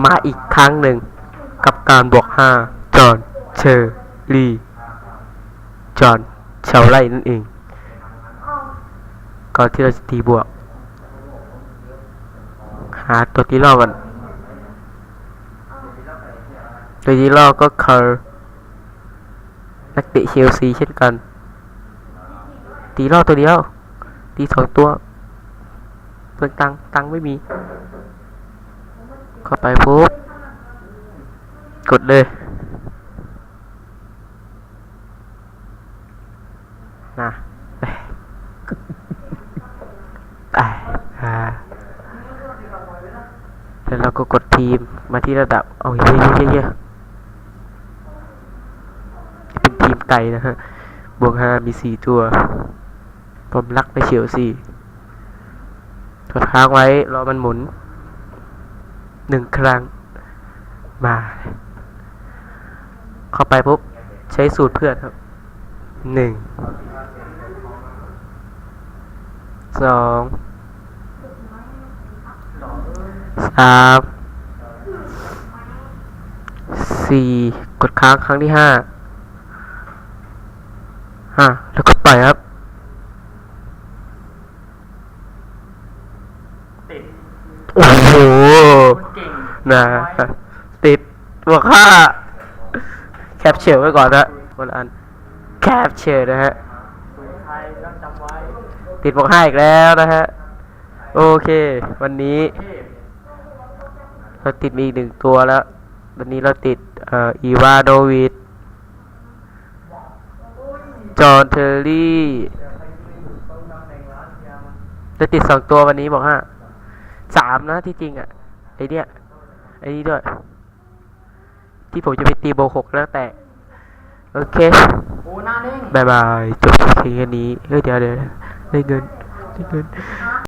มาอีกครั้งหนึ่งกับการบวก5จอห์นเชอร์รี่จอห์นชาวไร่นั่นเองก่อนที่เราจะตีบวกหาตัวที่ล่อกันตัวที่ล่อก็คือนักเตะเชลซีเช่นกันตีล่อตัวเดียวตี2ตัวเพิ่งตังไม่มีเข้าไปปุ๊บกดเลยนะแล้วเราก็กดทีมมาที่ระดับเอาเยอะเป็นทีมไก่นะฮะบวก5มี4ตัวผมรักในเชลซีกดค้างไว้รอมันหมุน1ครั้งมาเข้าไปปุ๊บใช้สูตรเพื่อนครับ1 2 3 4กดค้างครั้งที่5แล้วก็ปล่อยครับโอ้โหนะติดบวก5แคปเชอร์ไว้ก่อนนะคนละอันแคปเชอร์นะฮะติดบวก5อีกแล้วนะฮะโอเควันนี้เราติดมีอีก1ตัวแล้ววันนี้เราติดอีวาโนวิชจอห์นเทอร์รี่จะติด2ตัววันนี้บอก3นะที่จริงอ่ะไอนี้ด้วยที่ผมจะไปตีโบ6แล้วแต่โอเคบายบายจบแค่นี้เดี๋ยวได้เงิน